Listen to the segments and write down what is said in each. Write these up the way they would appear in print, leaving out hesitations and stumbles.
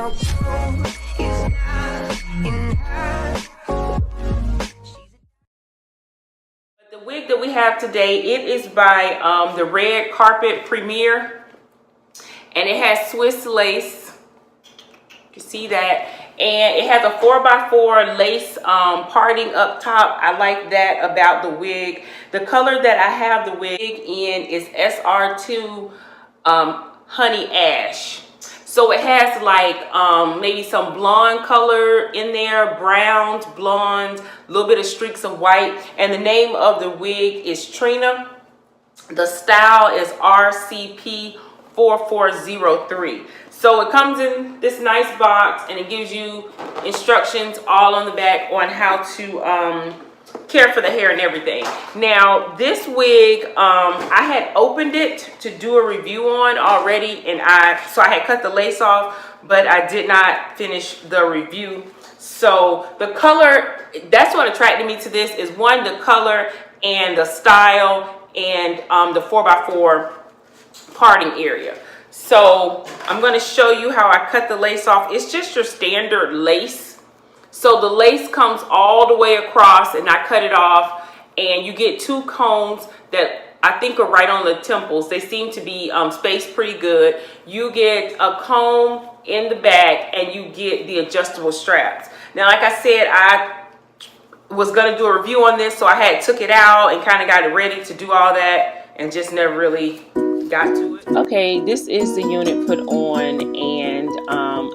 The wig that we have today, it is by the Red Carpet Premier, and it has Swiss lace. You can see that, and it has a 4x4 lace parting up top. I like that about the wig. The color that I have the wig in is SR2 Honey Ash. So it has like maybe some blonde color in there, browns, blondes, a little bit of streaks of white. And the name of the wig is Trina. The style is RCP4403. So it comes in this nice box, and it gives you instructions all on the back on how to care for the hair and everything. Now this wig, I had opened it to do a review on already, and so I had cut the lace off, but I did not finish the review. So the color, that's what attracted me to this, is one, the color and the style, and the 4x4 parting area. So I'm going to show you how I cut the lace off. It's just your standard lace. So the lace comes all the way across, and I cut it off, and you get two combs that I think are right on the temples. They seem to be spaced pretty good. You get a comb in the back, and you get the adjustable straps. Now, like I said, I was going to do a review on this, so I had took it out and kind of got it ready to do all that, and just never really got to it. Okay, this is the unit put on, and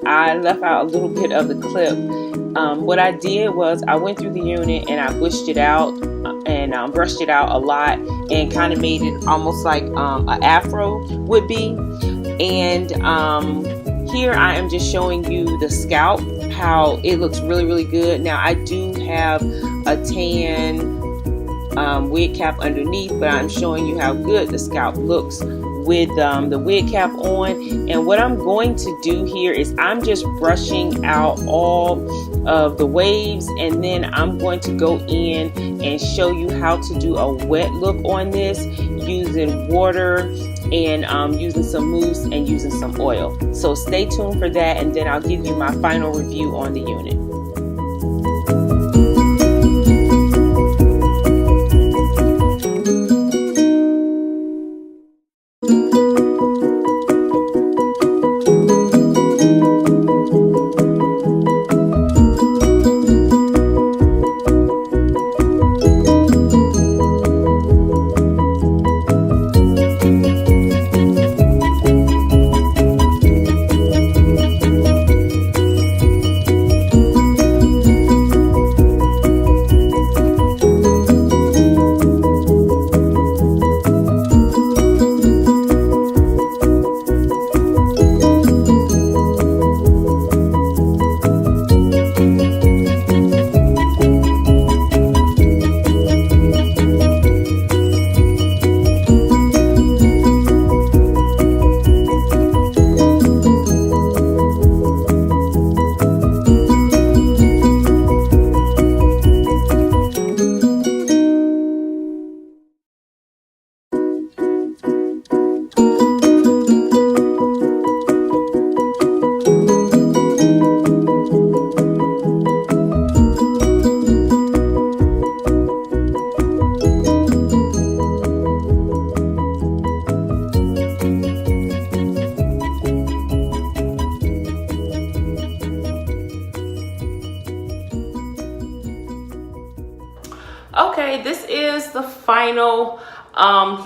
I left out a little bit of the clip. What I did was I went through the unit and I bushed it out and brushed it out a lot, and kind of made it almost like an afro would be. And here I am just showing you the scalp, how it looks really good. Now I do have a tan wig cap underneath, but I'm showing you how good the scalp looks with the wig cap on. And what I'm going to do here is I'm just brushing out all of the waves, and then I'm going to go in and show you how to do a wet look on this using water and using some mousse and using some oil. So stay tuned for that, and then I'll give you my final review on the unit. Okay, this is the final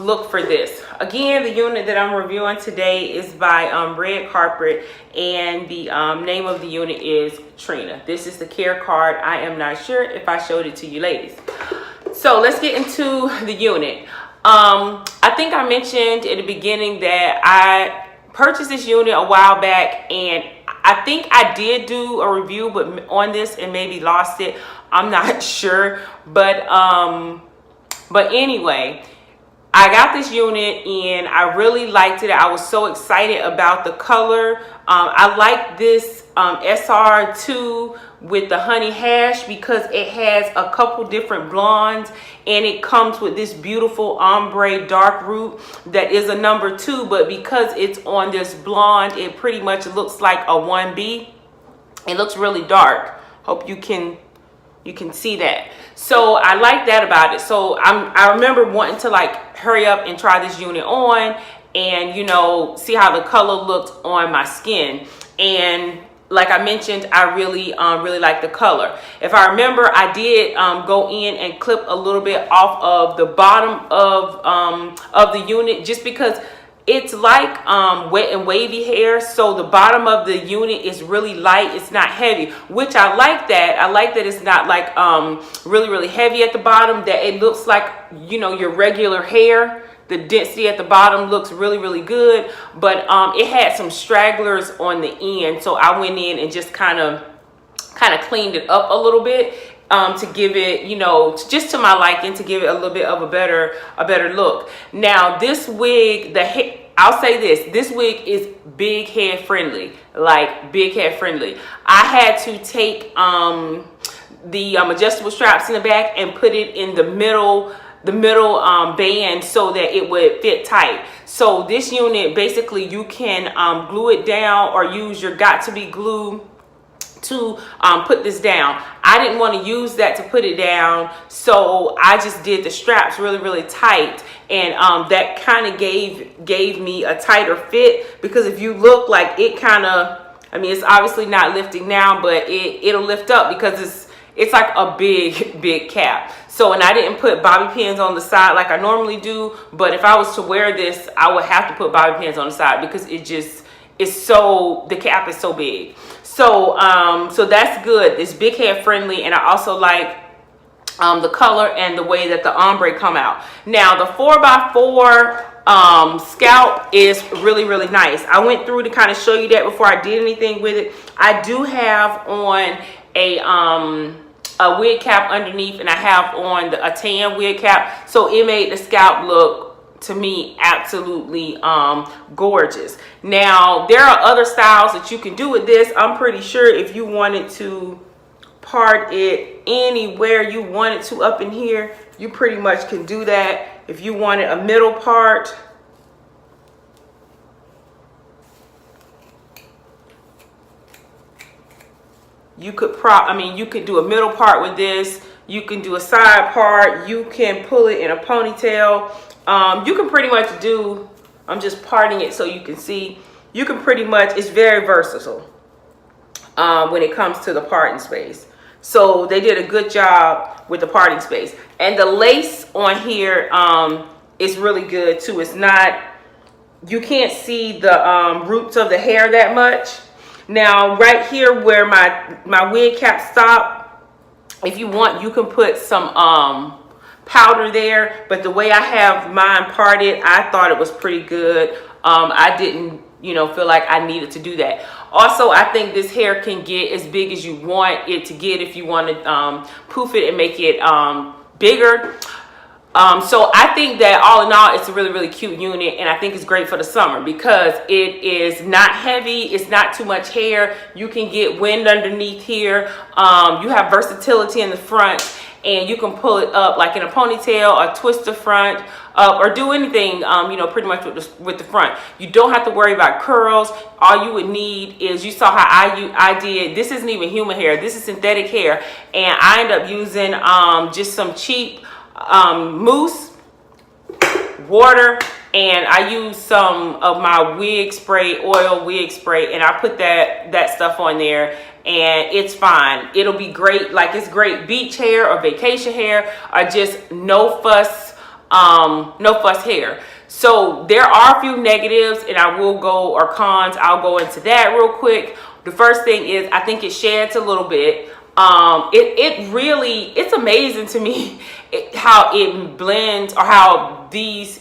look for this. Again, the unit that I'm reviewing today is by Red Carpet, and the name of the unit is Trina. This is the care card. I am not sure if I showed it to you ladies. So let's get into the unit. I think I mentioned in the beginning that I purchased this unit a while back, and I think I did do a review but on this and maybe lost it. I'm not sure, but anyway, I got this unit and I really liked it. I was so excited about the color. I like this SR2 with the honey hash because it has a couple different blondes, and it comes with this beautiful ombre dark root that is a number 2, but because it's on this blonde, it pretty much looks like a 1B. It looks really dark. Hope you can see that. So I like that about it. So I remember wanting to like hurry up and try this unit on and, you know, see how the color looked on my skin. And like I mentioned, I really like the color. If I remember, I did go in and clip a little bit off of the bottom of the unit, just because it's like wet and wavy hair, so the bottom of the unit is really light. It's not heavy, which I like that. I like that it's not like really heavy at the bottom, that it looks like, you know, your regular hair. The density at the bottom looks really good, but it had some stragglers on the end, so I went in and just kind of cleaned it up a little bit to give it, you know, just to my liking, to give it a little bit of a better look. Now this wig, I'll say this wig is big head friendly, like big head friendly. I had to take the adjustable straps in the back and put it in the middle band so that it would fit tight. So this unit, basically you can glue it down or use your got-to-be glue to put this down. I didn't want to use that to put it down, so I just did the straps really tight, and that kind of gave me a tighter fit, because if you look, like, it kind of, I mean, it's obviously not lifting now, but it'll lift up because it's like a big cap. So, and I didn't put bobby pins on the side like I normally do, but if I was to wear this, I would have to put bobby pins on the side because the cap is so big. So so that's good. It's big head friendly, and I also like the color and the way that the ombre come out. Now the 4x4 scalp is really nice. I went through to kind of show you that before I did anything with it. I do have on a wig cap underneath, and I have on a tan wig cap, so it made the scalp look, to me, absolutely gorgeous. Now there are other styles that you can do with this. I'm pretty sure if you wanted to part it anywhere you wanted to up in here, you pretty much can do that. If you wanted a middle part, you could you could do a middle part with this. You can do a side part. You can pull it in a ponytail. You can pretty much do, I'm just parting it so you can see, you can pretty much, it's very versatile when it comes to the parting space. So they did a good job with the parting space. And the lace on here is really good too. It's not, you can't see the roots of the hair that much. Now right here where my wig cap stopped, if you want, you can put some powder there, but the way I have mine parted, I thought it was pretty good. I didn't, you know, feel like I needed to do that. Also, I think this hair can get as big as you want it to get if you want to poof it and make it bigger. So I think that all in all, it's a really cute unit, and I think it's great for the summer because it is not heavy. It's not too much hair. You can get wind underneath here. You have versatility in the front, and you can pull it up like in a ponytail or twist the front or do anything, you know, pretty much with the front. You don't have to worry about curls. All you would need is, you saw how I did. This isn't even human hair. This is synthetic hair, and I ended up using just some cheap mousse, water, and I used some of my wig spray, oil wig spray, and I put that stuff on there, and it's fine. It'll be great, like it's great beach hair or vacation hair or just no fuss hair. So there are a few negatives, and I will go, or cons, I'll go into that real quick. The first thing is, I think it sheds a little bit. It's amazing to me how it blends, or how these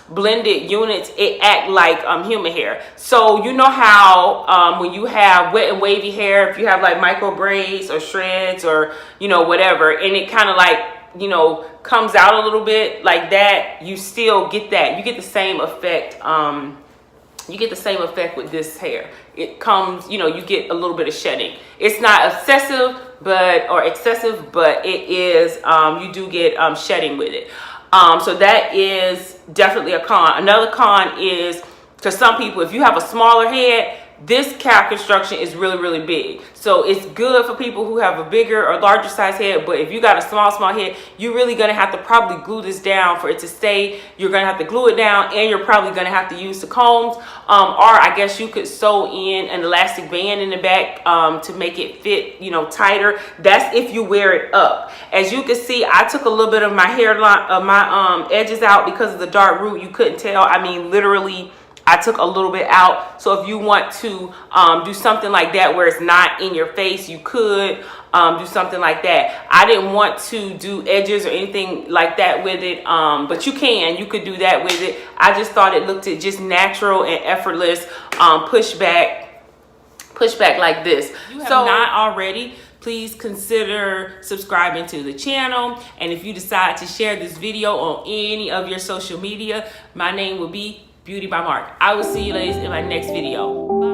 blended units, it act like human hair. So you know how when you have wet and wavy hair, if you have like micro braids or shreds or, you know, whatever, and it kind of like you know, comes out a little bit like that, you still get that. You get the same effect. You get the same effect with this hair. It comes, you know, you get a little bit of shedding. It's not excessive, but it is, you do get shedding with it. So that is definitely a con. Another con is, to some people, if you have a smaller head, this cap construction is really, really big. So it's good for people who have a bigger or larger size head, but if you got a small head, you're really gonna have to probably glue this down for it to stay. You're gonna have to glue it down, and you're probably gonna have to use the combs, or I guess you could sew in an elastic band in the back to make it fit, you know, tighter. That's if you wear it up. As you can see, I took a little bit of my hairline, my edges out because of the dark root. You couldn't tell. I mean, literally, I took a little bit out. So if you want to do something like that where it's not in your face, you could do something like that. I didn't want to do edges or anything like that with it, but you could do that with it. I just thought it looked just natural and effortless. Push back like this. If you have not already, please consider subscribing to the channel. And if you decide to share this video on any of your social media, my name will be Beauty by Mark. I will see you ladies in my next video. Bye.